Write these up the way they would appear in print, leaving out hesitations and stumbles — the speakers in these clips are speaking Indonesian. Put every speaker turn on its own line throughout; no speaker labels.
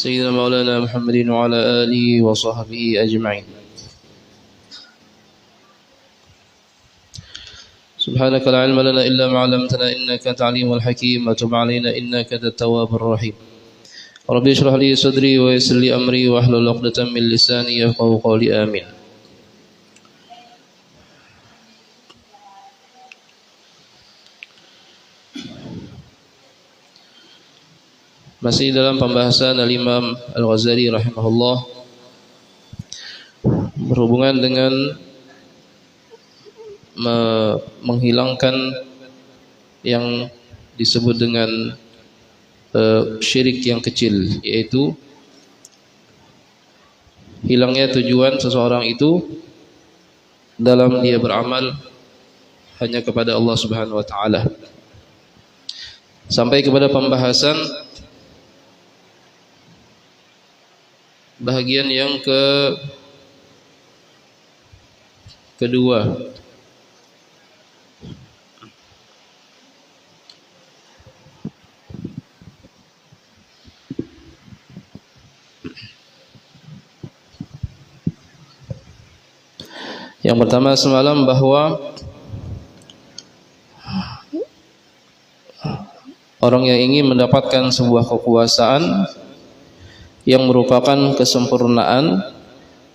سيدنا مولانا محمد وعلى آله وصحبه أجمعين. سبحانك لا علم لنا إلا ما علمتنا إنك أنت العليم الحكيم وتب علينا إنك أنت التواب الرحيم. رب اشرح لي صدري ويسر لي أمري واحلل عقدة من لساني يفقهوا قولي آمين. Masih dalam pembahasan Al-Imam Al-Ghazali rahimahullah berhubungan dengan menghilangkan yang disebut dengan syirik yang kecil, yaitu hilangnya tujuan seseorang itu dalam dia beramal hanya kepada Allah Subhanahu wa taala. Sampai kepada pembahasan bahagian yang kedua, yang pertama semalam bahwa orang yang ingin mendapatkan sebuah kekuasaan yang merupakan kesempurnaan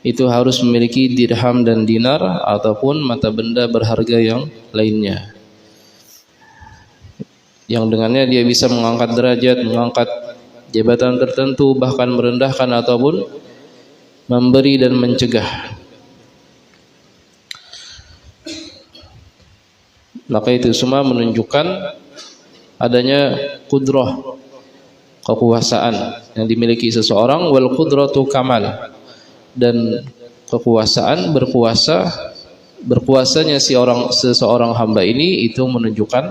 itu harus memiliki dirham dan dinar ataupun mata benda berharga yang lainnya, yang dengannya dia bisa mengangkat derajat, mengangkat jabatan tertentu, bahkan merendahkan ataupun memberi dan mencegah. Maka itu semua menunjukkan adanya qudrah, kekuasaan yang dimiliki seseorang, wal qudratu kamal, dan kekuasaan berkuasanya seseorang hamba ini itu menunjukkan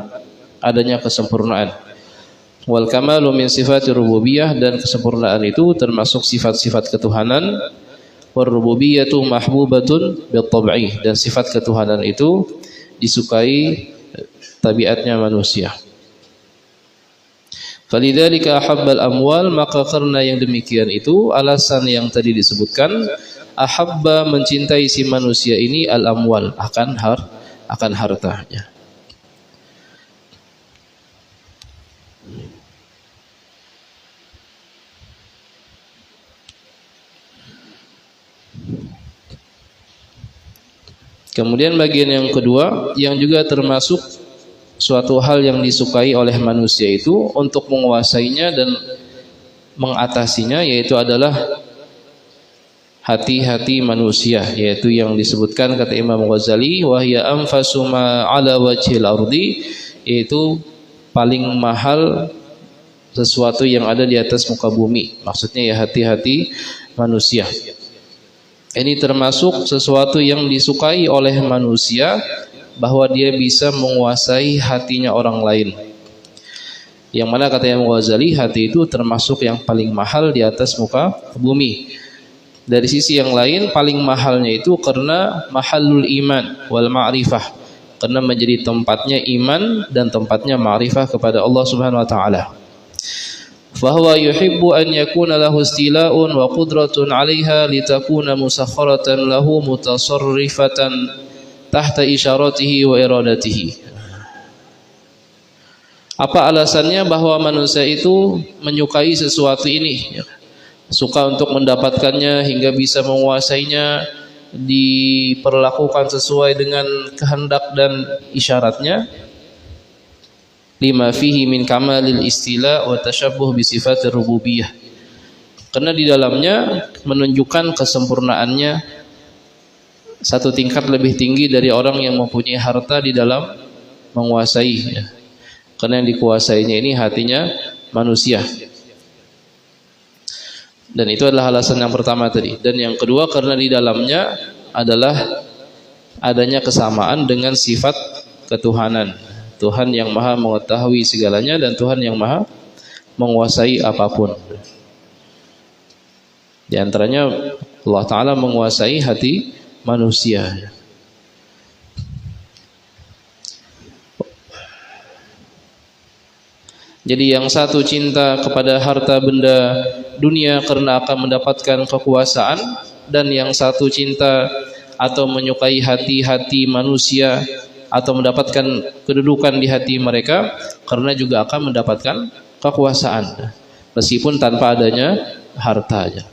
adanya kesempurnaan. Wal kamalu min sifati rububiyah, dan kesempurnaan itu termasuk sifat-sifat ketuhanan. War rububiyatu mahbubatun bil tab'i, dan sifat ketuhanan itu disukai tabiatnya manusia. Falidzalika ahabbal amwal, maka karena yang demikian itu alasan yang tadi disebutkan, ahabba mencintai si manusia ini al amwal, akan hartanya. Kemudian bagian yang kedua yang juga termasuk suatu hal yang disukai oleh manusia itu untuk menguasainya dan mengatasinya, yaitu adalah hati-hati manusia, yaitu yang disebutkan kata Imam Ghazali, wa hiya anfasu ma ala wajhil ardi, yaitu paling mahal sesuatu yang ada di atas muka bumi. Maksudnya ya hati-hati manusia. Ini termasuk sesuatu yang disukai oleh manusia, bahwa dia bisa menguasai hatinya orang lain. Yang mana kata Imam Ghazali, hati itu termasuk yang paling mahal di atas muka bumi. Dari sisi yang lain, paling mahalnya itu karena mahallul iman wal ma'rifah, karena menjadi tempatnya iman dan tempatnya ma'rifah kepada Allah Subhanahu wa taala. Fahuwa yuhibbu an yakuna lahu istila'un wa qudratun 'alaiha litakuna musakharatan lahu mutasarrifatan tahta isyaratihi wa iradatihi. Apa alasannya bahwa manusia itu menyukai sesuatu ini, suka untuk mendapatkannya hingga bisa menguasainya, diperlakukan sesuai dengan kehendak dan isyaratnya. Lima fihi min kamalil istila wa tashabbuh bi sifatir rububiyah, karena di dalamnya menunjukkan kesempurnaannya satu tingkat lebih tinggi dari orang yang mempunyai harta di dalam menguasai, ya. Karena yang dikuasainya ini hatinya manusia. Dan itu adalah alasan yang pertama tadi. Dan yang kedua, karena di dalamnya adalah adanya kesamaan dengan sifat ketuhanan. Tuhan yang maha mengetahui segalanya dan Tuhan yang maha menguasai apapun. Di antaranya Allah Ta'ala menguasai hati manusia. Jadi yang satu cinta kepada harta benda dunia karena akan mendapatkan kekuasaan, dan yang satu cinta atau menyukai hati-hati manusia atau mendapatkan kedudukan di hati mereka karena juga akan mendapatkan kekuasaan meskipun tanpa adanya harta aja.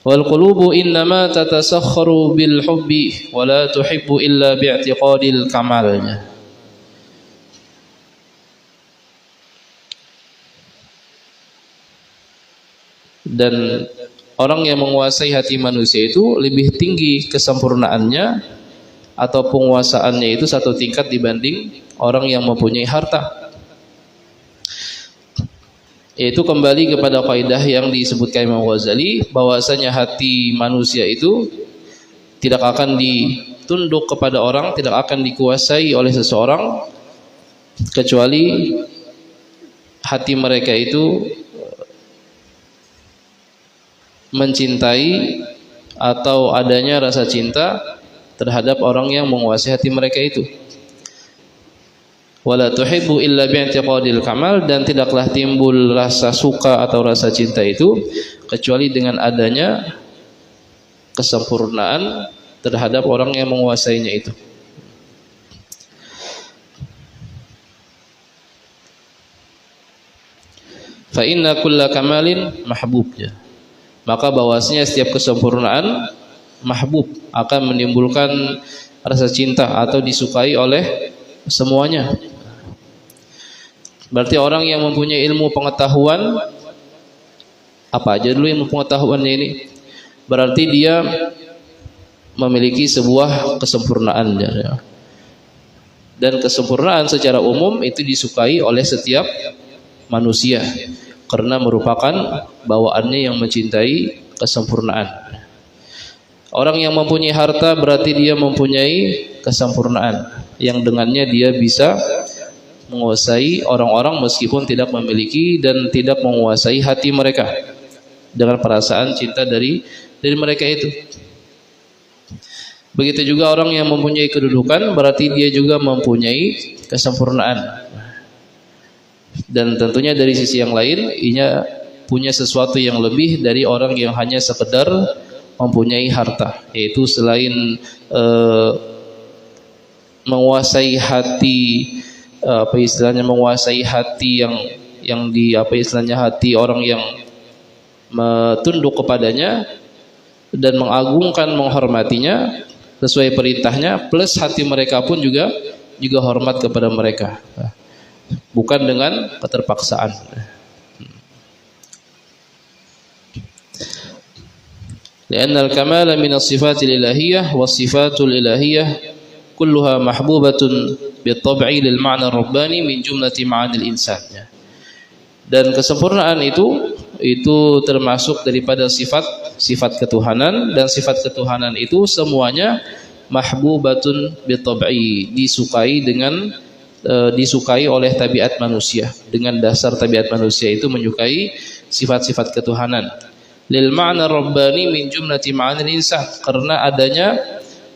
Wal qulubu innama tatasakharu bil hubbi wa la tuhibbu illa bi'tiqadil kamalnya. Dan orang yang menguasai hati manusia itu lebih tinggi kesempurnaannya atau penguasaannya itu satu tingkat dibanding orang yang mempunyai harta. Yaitu kembali kepada kaidah yang disebutkan Imam Ghazali, bahwasanya hati manusia itu tidak akan ditunduk kepada orang, tidak akan dikuasai oleh seseorang kecuali hati mereka itu mencintai atau adanya rasa cinta terhadap orang yang menguasai hati mereka itu. Wala tuhibbu illa bi'tiqadil kamal, dan tidaklah timbul rasa suka atau rasa cinta itu kecuali dengan adanya kesempurnaan terhadap orang yang menguasainya itu. Fa inna kulla kamalin mahbubnya. Maka bahwasanya setiap kesempurnaan mahbub, akan menimbulkan rasa cinta atau disukai oleh semuanya. Berarti orang yang mempunyai ilmu pengetahuan, apa aja dulu ilmu pengetahuannya ini, berarti dia memiliki sebuah kesempurnaan. Dan kesempurnaan secara umum itu disukai oleh setiap manusia karena merupakan bawaannya yang mencintai kesempurnaan. Orang yang mempunyai harta berarti dia mempunyai kesempurnaan yang dengannya dia bisa menguasai orang-orang meskipun tidak memiliki dan tidak menguasai hati mereka dengan perasaan cinta dari mereka itu. Begitu juga orang yang mempunyai kedudukan berarti dia juga mempunyai kesempurnaan. Dan tentunya dari sisi yang lain, ia punya sesuatu yang lebih dari orang yang hanya sekedar mempunyai harta, yaitu selain menguasai hati, menguasai hati yang di hati orang yang tunduk kepadanya dan mengagungkan, menghormatinya sesuai perintahnya, plus hati mereka pun juga hormat kepada mereka. Bukan dengan keterpaksaan. Karena al-kamal min as-sifatil ilahiyyah was-sifatul ilahiyyah kulluha mahbubatun bi-tab'i lil ma'na ar-rabbani min jumlati ma'anil insan. Dan kesempurnaan itu termasuk daripada sifat ketuhanan, dan sifat ketuhanan itu semuanya mahbubatun bi-tab'i, disukai oleh tabiat manusia. Dengan dasar tabiat manusia itu menyukai sifat-sifat ketuhanan. Lil ma'na rabbani min jumlati ma'anil insan, karena adanya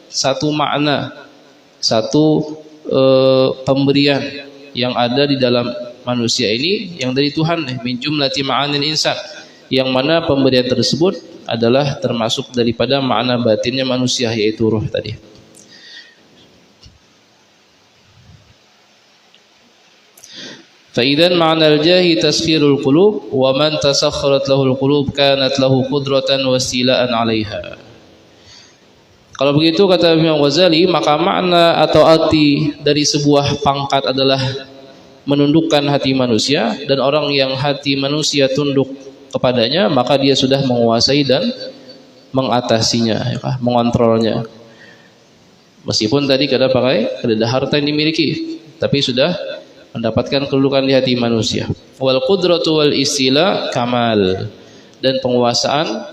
satu makna, satu pemberian yang ada di dalam manusia ini yang dari Tuhan, min jumlati ma'anil insan, yang mana pemberian tersebut adalah termasuk daripada makna batinnya manusia, yaitu ruh tadi. فإذا معنى الجاه تسخير القلوب ومن تسخرت له القلوب كانت له قدرة واستيلاء عليها. Kalau begitu kata Imam Ghazali, maka makna atau arti dari sebuah pangkat adalah menundukkan hati manusia, dan orang yang hati manusia tunduk kepadanya maka dia sudah menguasai dan mengatasinya, mengontrolnya. Meskipun tadi kada ada harta yang dimiliki, tapi sudah mendapatkan kedudukan di hati manusia. Wal qudratu wal istila kamal, dan penguasaan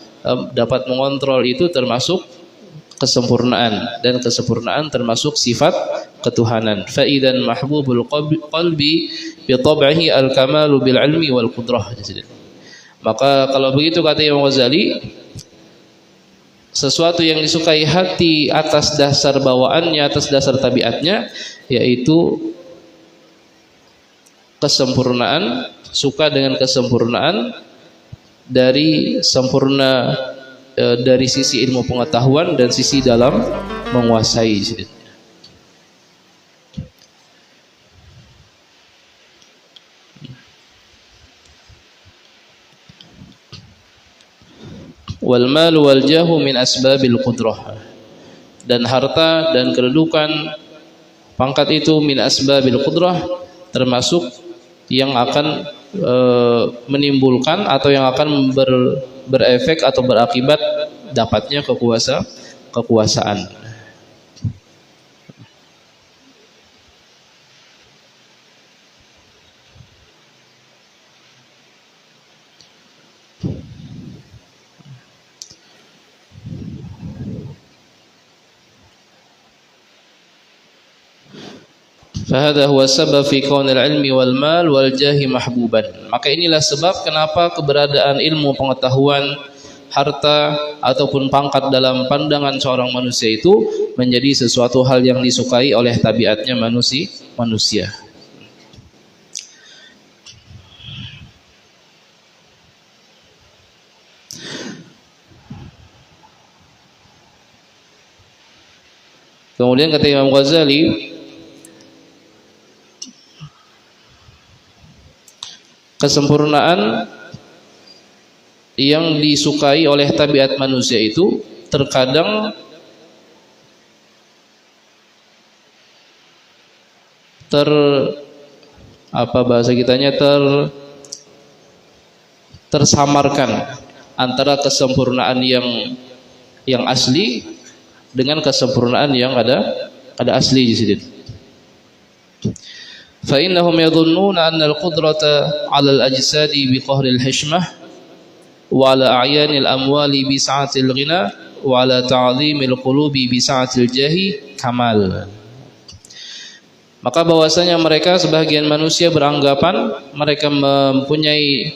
dapat mengontrol itu termasuk kesempurnaan, dan kesempurnaan termasuk sifat ketuhanan. Fa idzan mahbubul qalbi bi tab'ihi al kamalu bil ilmi wal qudrah. Maka kalau begitu kata Imam Ghazali, sesuatu yang disukai hati atas dasar bawaannya, atas dasar tabiatnya, yaitu kesempurnaan, suka dengan kesempurnaan dari sempurna dari sisi ilmu pengetahuan dan sisi dalam menguasai. Wal mal wal jahu min asbabil qudrah, dan harta dan kedudukan pangkat itu min asbabil qudrah, termasuk yang akan menimbulkan atau yang akan berefek atau berakibat dapatnya kekuasaan. Fahadha huwa sabab fi kaunil ilmi wal mal wal jahi mahbuban. Maka inilah sebab kenapa keberadaan ilmu pengetahuan, harta ataupun pangkat dalam pandangan seorang manusia itu menjadi sesuatu hal yang disukai oleh tabiatnya manusia. Kemudian kata Imam Ghazali, kesempurnaan yang disukai oleh tabiat manusia itu terkadang tersamarkan antara kesempurnaan yang asli dengan kesempurnaan yang ada asli di situ. فإنهم يظنون أن القدرة على الأجساد بقهر الحشمة وعلى أعيان الأموال بسعة الغنى وعلى تعظيم القلوب بسعة الجاه كمال. Maka bahwasanya mereka sebagian manusia beranggapan, mereka mempunyai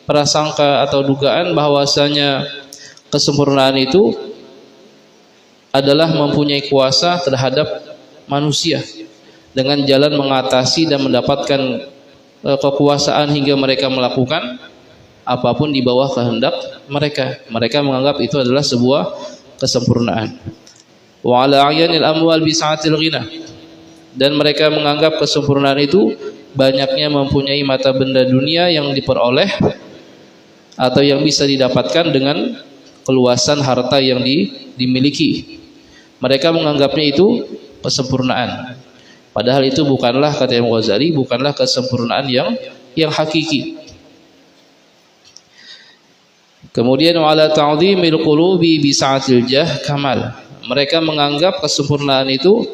prasangka atau dugaan bahwasanya kesempurnaan itu adalah mempunyai kuasa terhadap manusia dengan jalan mengatasi dan mendapatkan kekuasaan hingga mereka melakukan apapun di bawah kehendak mereka. Mereka menganggap itu adalah sebuah kesempurnaan. Wa ala ayanil amwal bi sa'atil ghina, dan mereka menganggap kesempurnaan itu banyaknya mempunyai mata benda dunia yang diperoleh atau yang bisa didapatkan dengan keluasan harta yang dimiliki. Mereka menganggapnya itu kesempurnaan. Padahal itu bukanlah, kata Imam Ghazali, bukanlah kesempurnaan yang hakiki. Kemudian wala ta'dhimil qulubi bi sa'atil jah kamal. Mereka menganggap kesempurnaan itu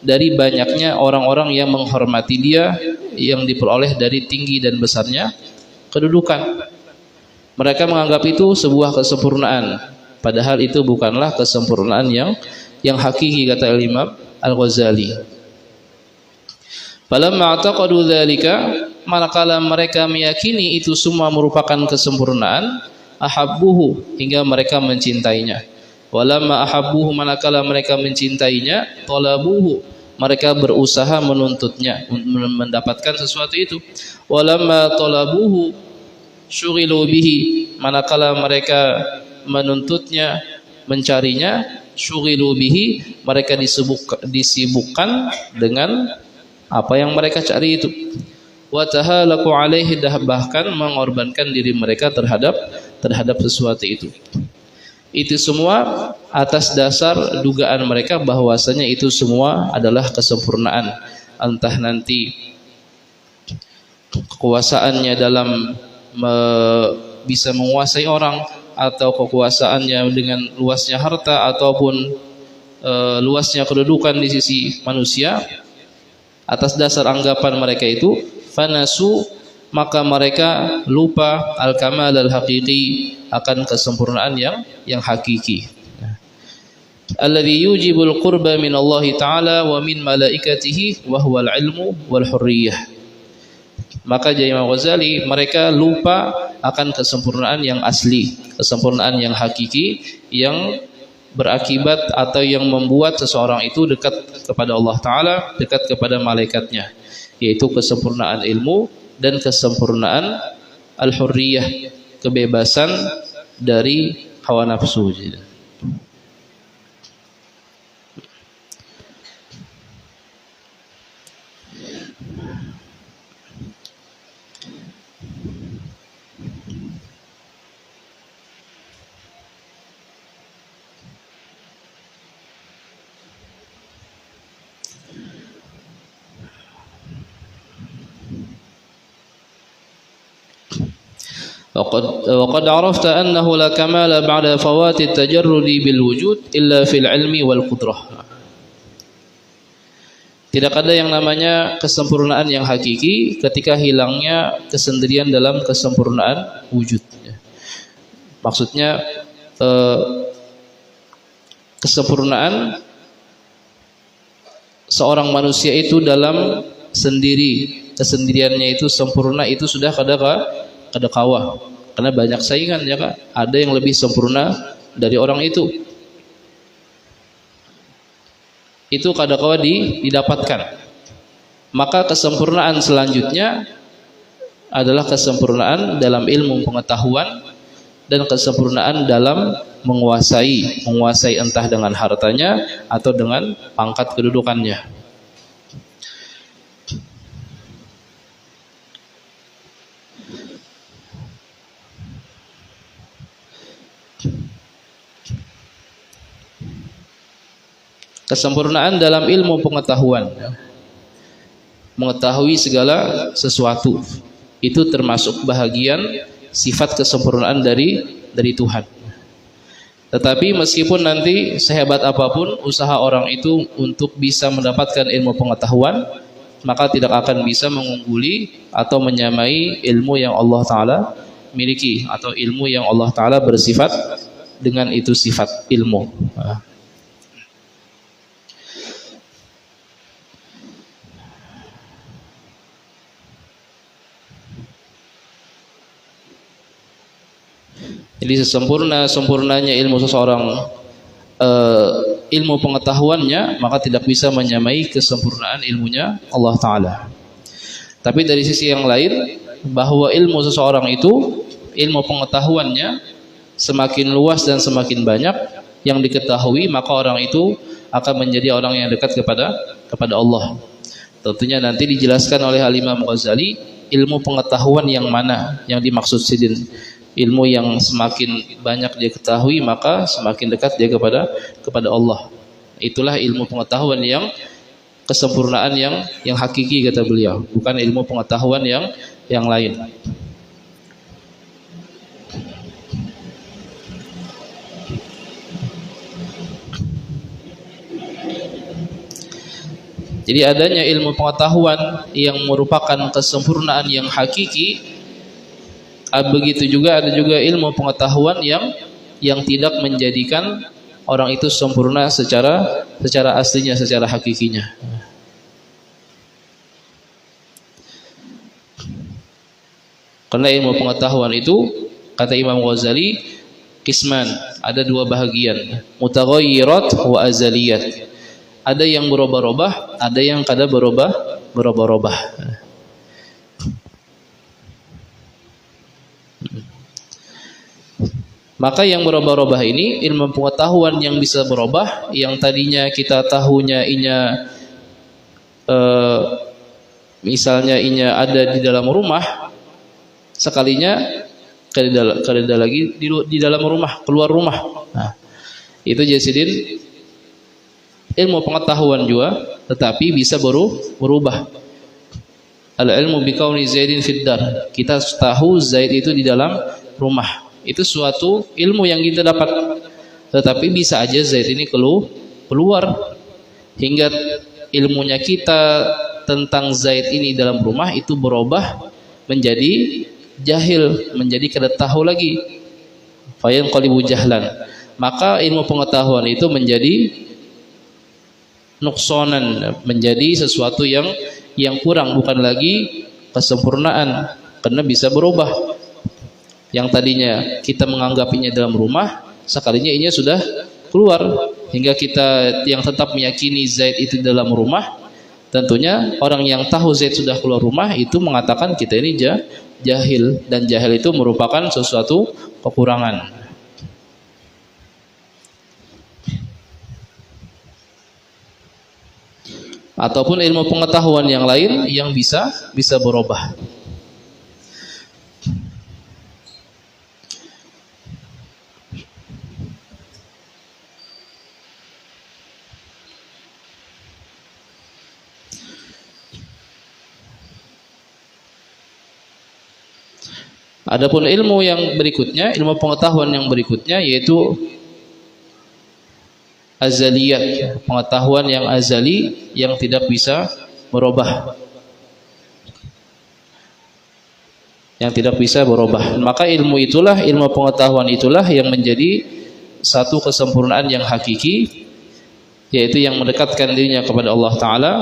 dari banyaknya orang-orang yang menghormati dia, yang diperoleh dari tinggi dan besarnya kedudukan. Mereka menganggap itu sebuah kesempurnaan, padahal itu bukanlah kesempurnaan yang hakiki, kata Imam Al-Ghazali. Falamma i'taqadu dzalika, manakala mereka meyakini itu semua merupakan kesempurnaan, ahabbuhu, hingga mereka mencintainya. Walamma ahabbuhu, manakala mereka mencintainya, talabuhu, mereka berusaha menuntutnya, mendapatkan sesuatu itu. Walamma talabuhu syughilu bihi, manakala mereka menuntutnya, mencarinya, syughilu bihi, mereka disibukkan dengan apa yang mereka cari itu. Wa tahalaku alaihi, bahkan mengorbankan diri mereka terhadap sesuatu itu. Itu semua atas dasar dugaan mereka bahwasanya itu semua adalah kesempurnaan. Entah nanti kekuasaannya dalam bisa menguasai orang, atau kekuasaannya dengan luasnya harta ataupun luasnya kedudukan di sisi manusia. Atas dasar anggapan mereka itu, fanasu, maka mereka lupa al-kamal al-haqiqi, akan kesempurnaan yang hakiki. Alladhi yujibul qurba min Allah Ta'ala wa min malaikatihi wa huwal ilmu wal hurriyah. Maka Imam Ghazali, mereka lupa akan kesempurnaan yang asli, kesempurnaan yang hakiki, yang berakibat atau yang membuat seseorang itu dekat kepada Allah Ta'ala, dekat kepada malaikatnya, yaitu kesempurnaan ilmu dan kesempurnaan al-hurriyah, kebebasan dari hawa nafsu. وقد عرفت أنه لا كمال بعد فوات التجرد بالوجود إلا في العلم والقدرة. Tidak ada yang namanya kesempurnaan yang hakiki ketika hilangnya kesendirian dalam kesempurnaan wujud. Maksudnya kesempurnaan seorang manusia itu dalam sendiri, kesendiriannya itu sempurna, itu sudah kada kawah, karena banyak saingan ya Kak. Ada yang lebih sempurna dari orang itu kada kawah didapatkan. Maka kesempurnaan selanjutnya adalah kesempurnaan dalam ilmu pengetahuan dan kesempurnaan dalam menguasai entah dengan hartanya atau dengan pangkat kedudukannya. Kesempurnaan dalam ilmu pengetahuan, mengetahui segala sesuatu, itu termasuk bahagian sifat kesempurnaan dari Tuhan. Tetapi meskipun nanti sehebat apapun usaha orang itu untuk bisa mendapatkan ilmu pengetahuan, maka tidak akan bisa mengungguli atau menyamai ilmu yang Allah Ta'ala miliki, atau ilmu yang Allah Ta'ala bersifat dengan itu sifat ilmu. Jadi sempurnanya ilmu seseorang, ilmu pengetahuannya, maka tidak bisa menyamai kesempurnaan ilmunya Allah Ta'ala. Tapi dari sisi yang lain, bahwa ilmu seseorang itu, ilmu pengetahuannya semakin luas dan semakin banyak yang diketahui, maka orang itu akan menjadi orang yang dekat kepada Allah. Tentunya nanti dijelaskan oleh Al-Imam Ghazali, ilmu pengetahuan yang mana yang dimaksud sidin. Ilmu yang semakin banyak dia ketahui, maka semakin dekat dia kepada Allah. Itulah ilmu pengetahuan yang kesempurnaan yang hakiki, kata beliau, bukan ilmu pengetahuan yang lain. Jadi adanya ilmu pengetahuan yang merupakan kesempurnaan yang hakiki. Begitu juga ada juga ilmu pengetahuan yang tidak menjadikan orang itu sempurna secara aslinya, secara hakikinya. Karena ilmu pengetahuan itu, kata Imam Ghazali, qisman, ada dua bahagian, mutaghayyirat wa azaliyat. Ada yang berubah-ubah, ada yang kada berubah-ubah. Maka yang berubah-ubah ini ilmu pengetahuan yang bisa berubah, yang tadinya kita tahunya misalnya ada di dalam rumah, sekalinya kada lagi di dalam rumah, keluar rumah. Nah, itu jasidin ilmu pengetahuan juga, tetapi bisa berubah. Al-ilmu biqauni Zaidin fid dar. Kita tahu Zaid itu di dalam rumah. Itu suatu ilmu yang kita dapat, tetapi bisa aja Zaid ini keluar, hingga ilmunya kita tentang Zaid ini dalam rumah itu berubah menjadi jahil, menjadi kada tahu lagi, fayan qalibu jahlan. Maka ilmu pengetahuan itu menjadi nuksonan, menjadi sesuatu yang kurang, bukan lagi kesempurnaan, karena bisa berubah. Yang tadinya kita menganggapinya dalam rumah, sekalinya ini sudah keluar, hingga kita yang tetap meyakini Zaid itu dalam rumah, Tentunya orang yang tahu Zaid sudah keluar rumah itu mengatakan kita ini jahil, dan jahil itu merupakan sesuatu kekurangan. Ataupun ilmu pengetahuan yang lain yang bisa berubah. Adapun ilmu yang berikutnya, ilmu pengetahuan yang berikutnya yaitu azaliyat, pengetahuan yang azali yang tidak bisa berubah. Yang tidak bisa berubah. Maka ilmu itulah, ilmu pengetahuan itulah yang menjadi satu kesempurnaan yang hakiki, yaitu yang mendekatkan dirinya kepada Allah Ta'ala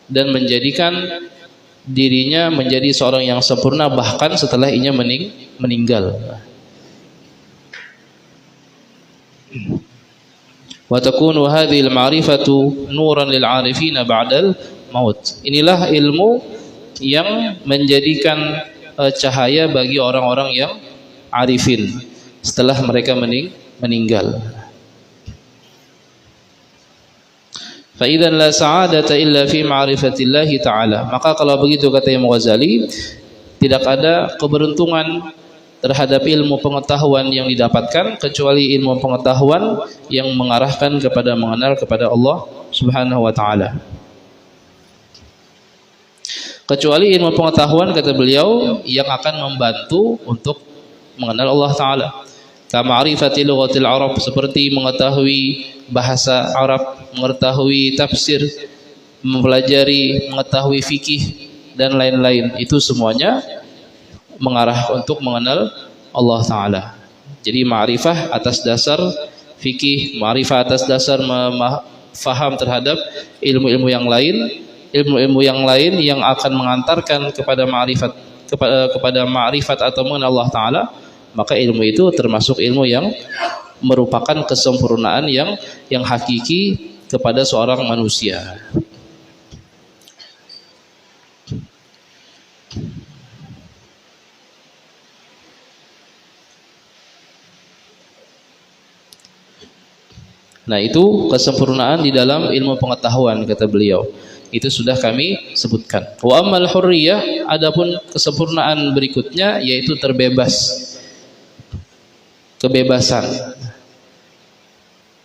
dan menjadikan dirinya menjadi seorang yang sempurna bahkan setelah ia meninggal. Wa takunu hadhil ma'rifatu nuran lil 'arifina ba'dal maut. Inilah ilmu yang menjadikan cahaya bagi orang-orang yang arifin setelah mereka meninggal. Fa idzan la sa'adata illa fi ma'rifatillahi ta'ala. Maka kalau begitu kata Imam Ghazali, tidak ada keberuntungan terhadap ilmu pengetahuan yang didapatkan kecuali ilmu pengetahuan yang mengarahkan kepada mengenal kepada Allah Subhanahu wa taala. Kecuali ilmu pengetahuan, kata beliau, yang akan membantu untuk mengenal Allah Ta'ala. Kama'rifati lughatil Arab, seperti mengetahui bahasa Arab, mengetahui tafsir, mengetahui fikih dan lain-lain. Itu semuanya mengarah untuk mengenal Allah Ta'ala. Jadi ma'rifah atas dasar fikih, ma'rifah atas dasar faham terhadap ilmu-ilmu yang lain, ilmu-ilmu yang lain yang akan mengantarkan kepada ma'rifat, kepada ma'rifat atau mengenal Allah Ta'ala. Maka ilmu itu termasuk ilmu yang merupakan kesempurnaan yang hakiki kepada seorang manusia. Nah, itu kesempurnaan di dalam ilmu pengetahuan, kata beliau. Itu sudah kami sebutkan. Wa ammal hurriyah, adapun kesempurnaan berikutnya yaitu terbebas. Kebebasan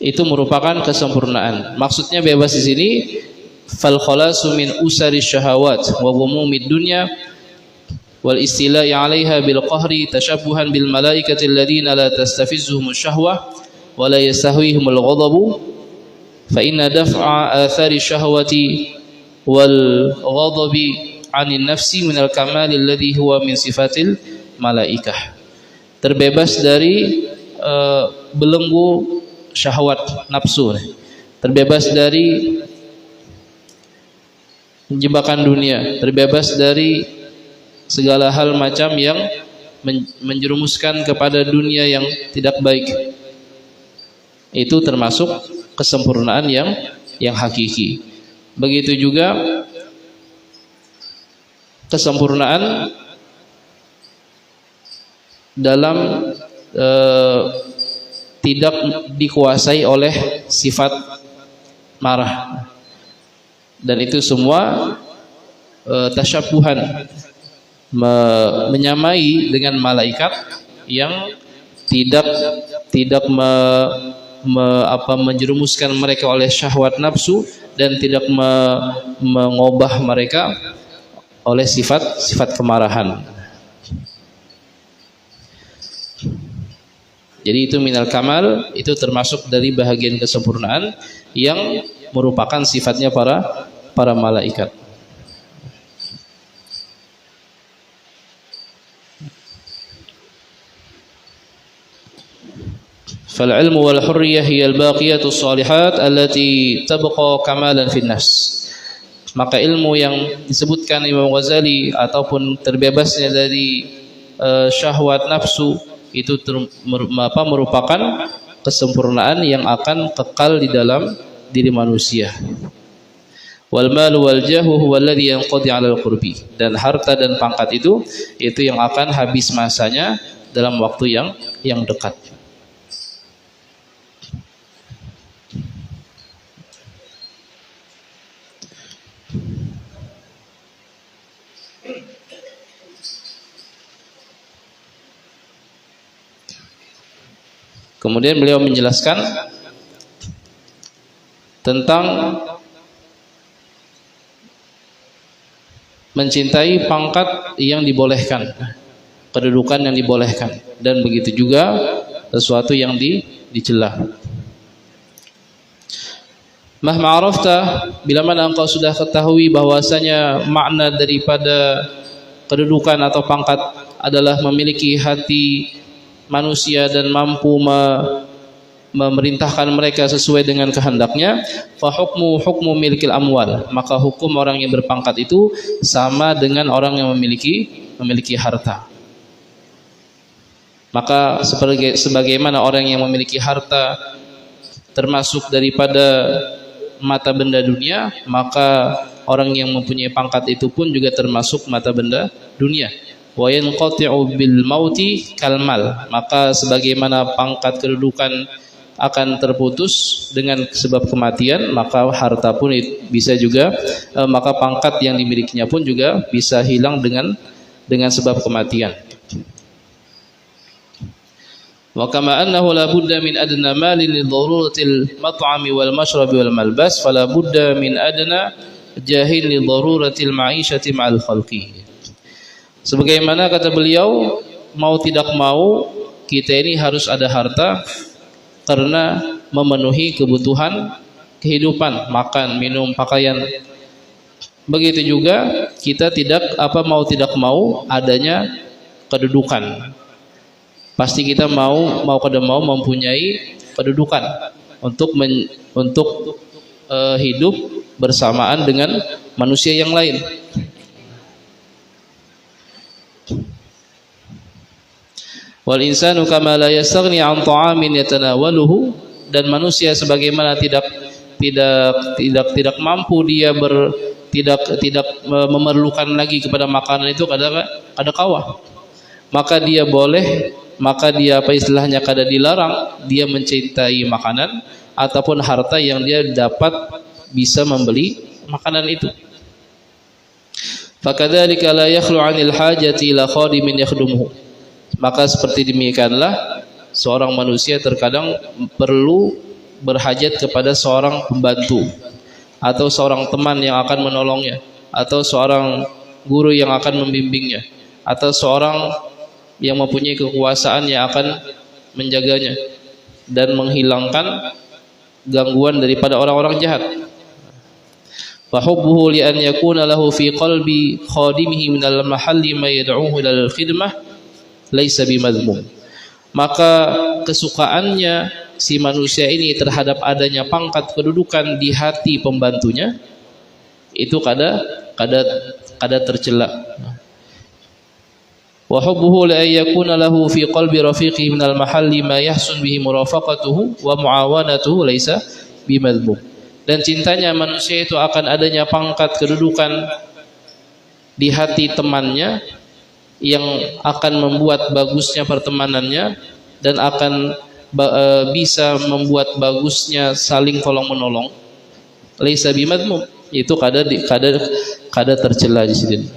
itu merupakan kesempurnaan. Maksudnya bebas di sini fal khalasu min usari syahawat wa ghumumid dunya wal istila'i 'alaiha bil qahri tashabbuhan bil malaikati alladziina la tastafizzuhum syahwah wa la yastahwihim al ghadabu fa inna daf'a athari syahwati wal ghadabi 'anil nafsi min al kamal alladzi huwa min sifatil malaikah. Terbebas dari belenggu syahwat nafsu, terbebas dari jebakan dunia, terbebas dari segala hal macam yang menjerumuskan kepada dunia yang tidak baik. Itu termasuk kesempurnaan yang hakiki. Begitu juga kesempurnaan dalam tidak dikuasai oleh sifat marah, dan itu semua tasyabuhan, menyamai dengan malaikat yang tidak menjerumuskan mereka oleh syahwat nafsu dan tidak mengubah mereka oleh sifat kemarahan. Jadi itu minal kamal, itu termasuk dari bahagian kesempurnaan yang merupakan sifatnya para malaikat. Fal ilmu wal hurriyah hiya al baqiyatus shalihat allati tabqa kamalan fin nafs. Maka ilmu yang disebutkan Imam Ghazali ataupun terbebasnya dari syahwat nafsu itu merupakan kesempurnaan yang akan kekal di dalam diri manusia. Wal malu wal jahu huwa alladhi yanqadi 'ala al-qurbi. Dan harta dan pangkat itu yang akan habis masanya dalam waktu yang dekat. Kemudian beliau menjelaskan tentang mencintai pangkat yang dibolehkan, kedudukan yang dibolehkan, dan begitu juga sesuatu yang dicela. Mahma arafta, bila mana engkau sudah ketahui bahwasanya makna daripada kedudukan atau pangkat adalah memiliki hati manusia dan mampu memerintahkan mereka sesuai dengan kehendaknya, fa hukmu milikil amwal, maka hukum orang yang berpangkat itu sama dengan orang yang memiliki harta. Maka sebagaimana orang yang memiliki harta termasuk daripada mata benda dunia, maka orang yang mempunyai pangkat itu pun juga termasuk mata benda dunia. Wa yanqati'u bil mauti kalmal, maka sebagaimana pangkat kedudukan akan terputus dengan sebab kematian, maka harta pun bisa juga maka pangkat yang dimilikinya pun juga bisa hilang dengan sebab kematian. Wa kama annahu la budda min adna malin li daruratil mat'ami wal mashrabi wal malbas, fala budda min adna jahin li daruratil ma'ishati ma'al khalqi. Sebagaimana kata beliau, mau tidak mau kita ini harus ada harta karena memenuhi kebutuhan kehidupan, makan, minum, pakaian. Begitu juga kita mau tidak mau adanya kedudukan. Pasti kita mau kada mau mempunyai kedudukan untuk hidup bersamaan dengan manusia yang lain. Wal insanu kama la yastaghni an ta'amin yatanawaluhu, dan manusia sebagaimana tidak mampu dia tidak memerlukan lagi kepada makanan itu kada kawah, maka dia istilahnya kada dilarang dia mencintai makanan ataupun harta yang dia dapat bisa membeli makanan itu. Fakadzalika la yakhlu 'anil hajati ila khadimin yakhdumuhu, maka seperti demikianlah seorang manusia terkadang perlu berhajat kepada seorang pembantu atau seorang teman yang akan menolongnya, atau seorang guru yang akan membimbingnya, atau seorang yang mempunyai kekuasaan yang akan menjaganya dan menghilangkan gangguan daripada orang-orang jahat. Fa hubbuhu li an yakuna lahu fi qalbi khadimihi min al-mahalli ma yad'uhu ila al-khidmah laisa bimadzmum, maka kesukaannya si manusia ini terhadap adanya pangkat kedudukan di hati pembantunya itu kada tercela. Wa hubbuhu la yakuna lahu fi qalbi rafiqihi min al-mahalli ma yahsun bihi murafaqatuhu wa muawanatuhu laisa bimadzmum, dan cintanya manusia itu akan adanya pangkat kedudukan di hati temannya yang akan membuat bagusnya pertemanannya dan akan bisa membuat bagusnya saling tolong menolong. Laisa bimadmum, itu kada tercela di sini.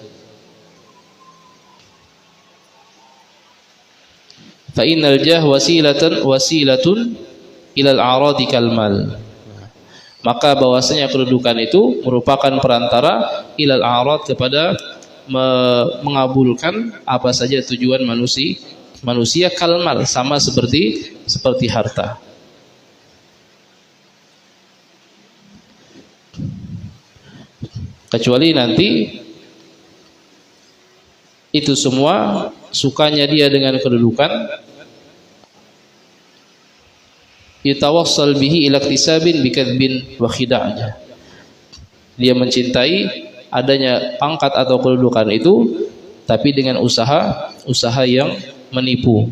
Fa innal jah wasilatun ilal a'radi kalmal, maka bahwasanya kedudukan itu merupakan perantara ilal a'rad, kepada mengabulkan apa saja tujuan manusia kalmal, sama seperti harta. Kecuali nanti itu semua sukanya dia dengan kedudukan, yatawassal bihi ila iktisabin bikadzbin wa khida'nya, dia mencintai adanya pangkat atau kedudukan itu tapi dengan usaha yang menipu.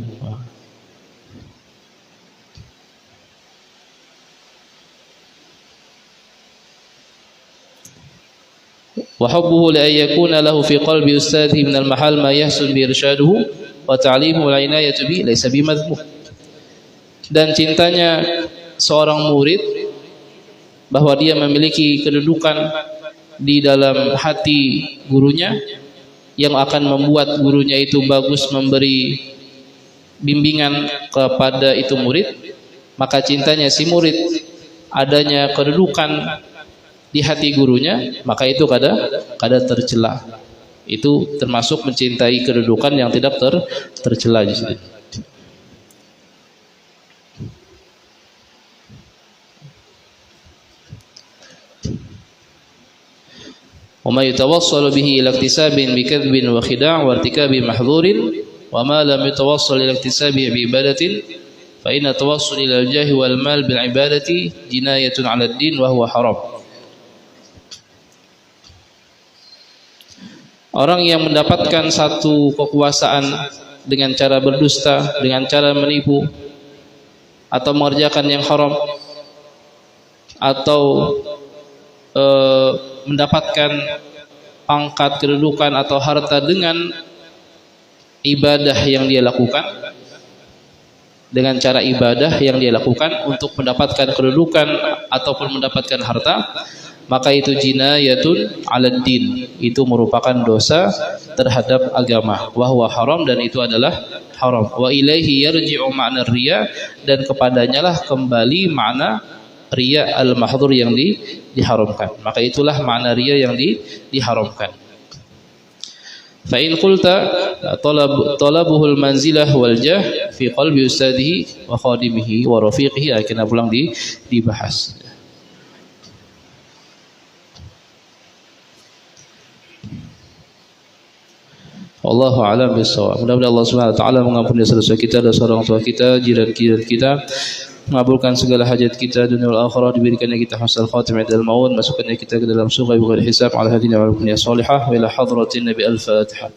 wa hubbuhu la yakuna lahu fi qalbi ustadhi min al-mahal ma yahsul bi irsyaduhu wa ta'limu wa inayatu bi laysa bi madhmum. Dan cintanya seorang murid bahwa dia memiliki kedudukan di dalam hati gurunya yang akan membuat gurunya itu bagus memberi bimbingan kepada itu murid, maka cintanya si murid adanya kedudukan di hati gurunya, maka itu kada tercela. Itu termasuk mencintai kedudukan yang tidak tercela di situ. وما يتوصل به إلى اكتساب بكذب وخداع وارتكاب محظور وما لم يتوصل إلى اكتسابه بعبادة فإن التوصل إلى الجاه والمال بالعبادة جناية على الدين وهو حرام. Orang yang mendapatkan satu kekuasaan dengan cara berdusta, dengan cara menipu, atau mengerjakan yang haram, atau mendapatkan pangkat, kedudukan atau harta dengan ibadah yang dia lakukan, dengan cara ibadah yang dia lakukan untuk mendapatkan kedudukan ataupun mendapatkan harta, maka itu jinayatun 'alad din, itu merupakan dosa terhadap agama, wa huwa haram, dan itu adalah haram. Wa ilaihi yarji'u ma'na riya, dan kepadanya lah kembali makna riya al-mahdhur yang diharamkan. Maka itulah makna riya yang diharamkan. Fa in qulta talabuhul manzilah wal jah fi qalbi ustadihi wa khadimihi wa rafiqihi, akan pulang dibahas. Wallahu a'lam bishawab. Mudah-mudahan Allah Subhanahu wa taala mengampuni dosa kita, dosa orang tua kita, jiran-jiran kita, mengabulkan segala hajat kita dunia wal akhirah, diberikannya kita husnul khatimah dalam maut, masukkannya kita ke dalam surga bighairi hisab, ala hadina wa ala salihah wa ila hadratin nabi al-fatihah.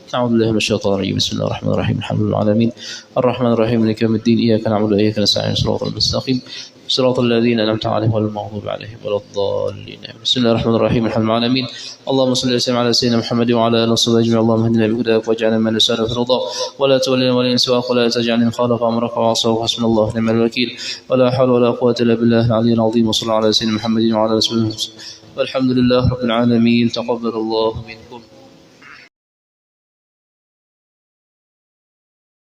A'udzu billahi minasy syaithanir rajim. Bismillahirrahmanirrahim. Alhamdulillahi alamin. Arrahmanir rahim. Maliki yaumiddin. Iyyaka na'budu wa iyyaka nasta'in. Shiratal mustaqim. Shiratal ladzina an'amta 'alaihim ghairil maghdubi 'alaihim waladdallin. Bismillahirrahmanirrahim. Alhamdulillahi alamin. Allahumma shalli ala sayyidina Muhammad wa ala alihi wa sahbihi ajma'in. Allahumma hdina bihudaaka waj'alna min as-salafin ridha wa la tawallina wa la siwa wa la taj'alna khalaqa amraka wa asaw hasbunallahu wa ni'mal wakeel. Wa la hawla wa la quwwata illa billahi al-'aliyyil 'azhim. Wa sallallahu ala sayyidina Muhammadin wa ala alihi wa sahbihi. Walhamdulillahi rabbil alamin. Taqabbalallahu minkum.